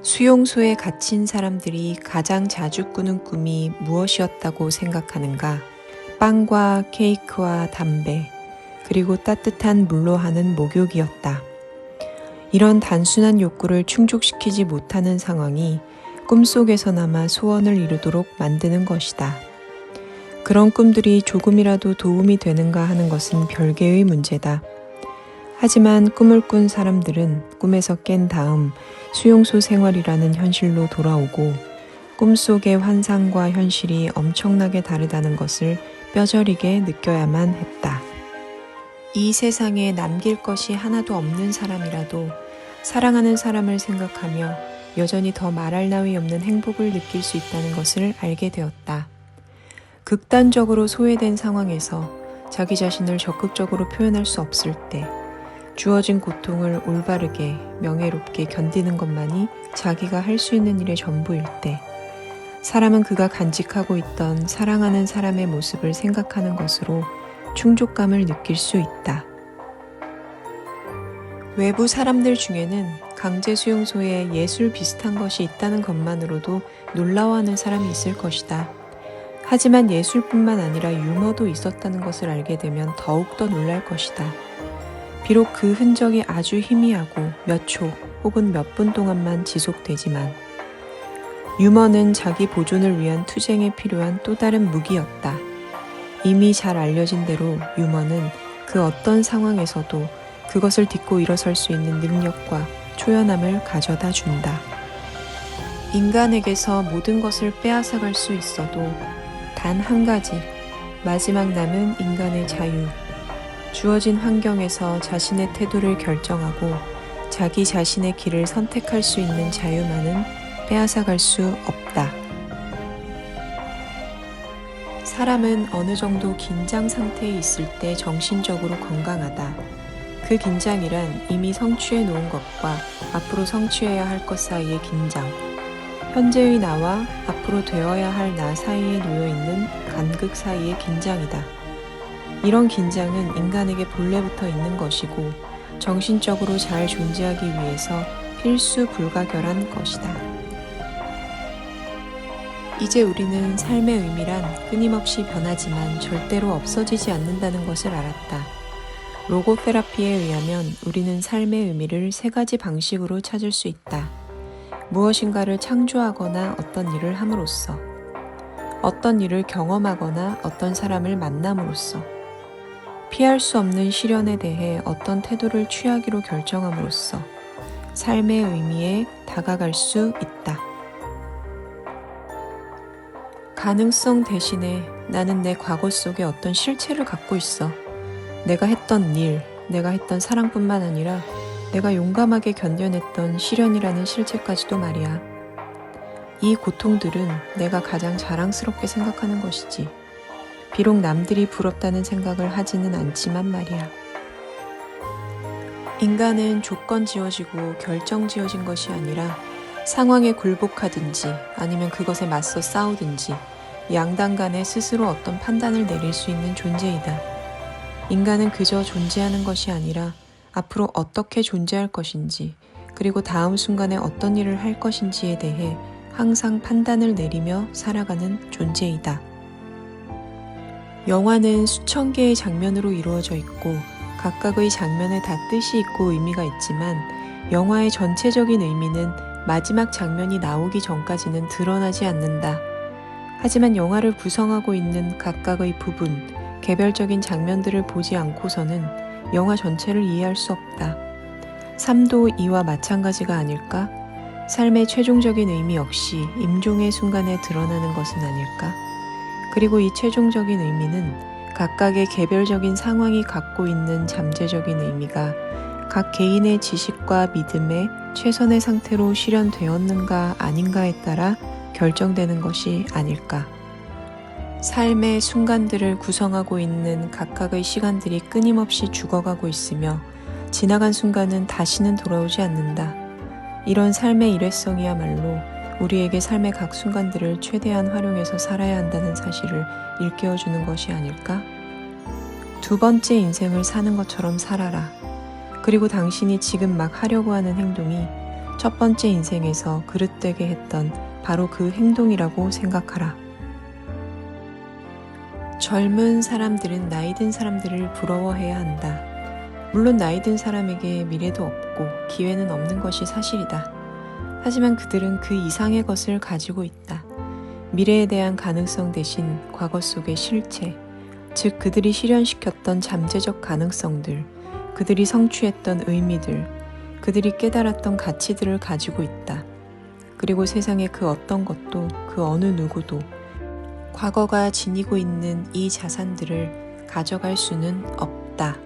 수용소에 갇힌 사람들이 가장 자주 꾸는 꿈이 무엇이었다고 생각하는가? 빵과 케이크와 담배, 그리고 따뜻한 물로 하는 목욕이었다. 이런 단순한 욕구를 충족시키지 못하는 상황이 꿈속에서나마 소원을 이루도록 만드는 것이다. 그런 꿈들이 조금이라도 도움이 되는가 하는 것은 별개의 문제다. 하지만 꿈을 꾼 사람들은 꿈에서 깬 다음 수용소 생활이라는 현실로 돌아오고 꿈속의 환상과 현실이 엄청나게 다르다는 것을 뼈저리게 느껴야만 했다. 이 세상에 남길 것이 하나도 없는 사람이라도 사랑하는 사람을 생각하며 여전히 더 말할 나위 없는 행복을 느낄 수 있다는 것을 알게 되었다. 극단적으로 소외된 상황에서 자기 자신을 적극적으로 표현할 수 없을 때 주어진 고통을 올바르게 명예롭게 견디는 것만이 자기가 할 수 있는 일의 전부일 때 사람은 그가 간직하고 있던 사랑하는 사람의 모습을 생각하는 것으로 충족감을 느낄 수 있다. 외부 사람들 중에는 강제 수용소에 예술 비슷한 것이 있다는 것만으로도 놀라워하는 사람이 있을 것이다. 하지만 예술뿐만 아니라 유머도 있었다는 것을 알게 되면 더욱더 놀랄 것이다. 비록 그 흔적이 아주 희미하고 몇 초 혹은 몇 분 동안만 지속되지만 유머는 자기 보존을 위한 투쟁에 필요한 또 다른 무기였다. 이미 잘 알려진 대로 유머는 그 어떤 상황에서도 그것을 딛고 일어설 수 있는 능력과 초연함을 가져다 준다. 인간에게서 모든 것을 빼앗아갈 수 있어도 단 한 가지, 마지막 남은 인간의 자유. 주어진 환경에서 자신의 태도를 결정하고 자기 자신의 길을 선택할 수 있는 자유만은 빼앗아갈 수 없다. 사람은 어느 정도 긴장 상태에 있을 때 정신적으로 건강하다. 그 긴장이란 이미 성취해 놓은 것과 앞으로 성취해야 할 것 사이의 긴장, 현재의 나와 앞으로 되어야 할 나 사이에 놓여있는 간극 사이의 긴장이다. 이런 긴장은 인간에게 본래부터 있는 것이고 정신적으로 잘 존재하기 위해서 필수 불가결한 것이다. 이제 우리는 삶의 의미란 끊임없이 변하지만 절대로 없어지지 않는다는 것을 알았다. 로고 테라피에 의하면 우리는 삶의 의미를 세 가지 방식으로 찾을 수 있다. 무엇인가를 창조하거나 어떤 일을 함으로써, 어떤 일을 경험하거나 어떤 사람을 만남으로써, 피할 수 없는 시련에 대해 어떤 태도를 취하기로 결정함으로써 삶의 의미에 다가갈 수 있다. 가능성 대신에 나는 내 과거 속에 어떤 실체를 갖고 있어. 내가 했던 일, 내가 했던 사랑뿐만 아니라 내가 용감하게 견뎌냈던 시련이라는 실체까지도 말이야. 이 고통들은 내가 가장 자랑스럽게 생각하는 것이지. 비록 남들이 부럽다는 생각을 하지는 않지만 말이야. 인간은 조건 지어지고 결정 지어진 것이 아니라 상황에 굴복하든지 아니면 그것에 맞서 싸우든지 양당 간에 스스로 어떤 판단을 내릴 수 있는 존재이다. 인간은 그저 존재하는 것이 아니라 앞으로 어떻게 존재할 것인지 그리고 다음 순간에 어떤 일을 할 것인지에 대해 항상 판단을 내리며 살아가는 존재이다. 영화는 수천 개의 장면으로 이루어져 있고 각각의 장면에 다 뜻이 있고 의미가 있지만 영화의 전체적인 의미는 마지막 장면이 나오기 전까지는 드러나지 않는다. 하지만 영화를 구성하고 있는 각각의 부분, 개별적인 장면들을 보지 않고서는 영화 전체를 이해할 수 없다. 삶도 이와 마찬가지가 아닐까? 삶의 최종적인 의미 역시 임종의 순간에 드러나는 것은 아닐까? 그리고 이 최종적인 의미는 각각의 개별적인 상황이 갖고 있는 잠재적인 의미가 각 개인의 지식과 믿음에 최선의 상태로 실현되었는가 아닌가에 따라 결정되는 것이 아닐까. 삶의 순간들을 구성하고 있는 각각의 시간들이 끊임없이 죽어가고 있으며 지나간 순간은 다시는 돌아오지 않는다. 이런 삶의 일회성이야말로 우리에게 삶의 각 순간들을 최대한 활용해서 살아야 한다는 사실을 일깨워주는 것이 아닐까? 두 번째 인생을 사는 것처럼 살아라. 그리고 당신이 지금 막 하려고 하는 행동이 첫 번째 인생에서 그릇되게 했던 바로 그 행동이라고 생각하라. 젊은 사람들은 나이 든 사람들을 부러워해야 한다. 물론 나이 든 사람에게 미래도 없고 기회는 없는 것이 사실이다. 하지만 그들은 그 이상의 것을 가지고 있다. 미래에 대한 가능성 대신 과거 속의 실체, 즉 그들이 실현시켰던 잠재적 가능성들, 그들이 성취했던 의미들, 그들이 깨달았던 가치들을 가지고 있다. 그리고 세상의 그 어떤 것도 그 어느 누구도 과거가 지니고 있는 이 자산들을 가져갈 수는 없다.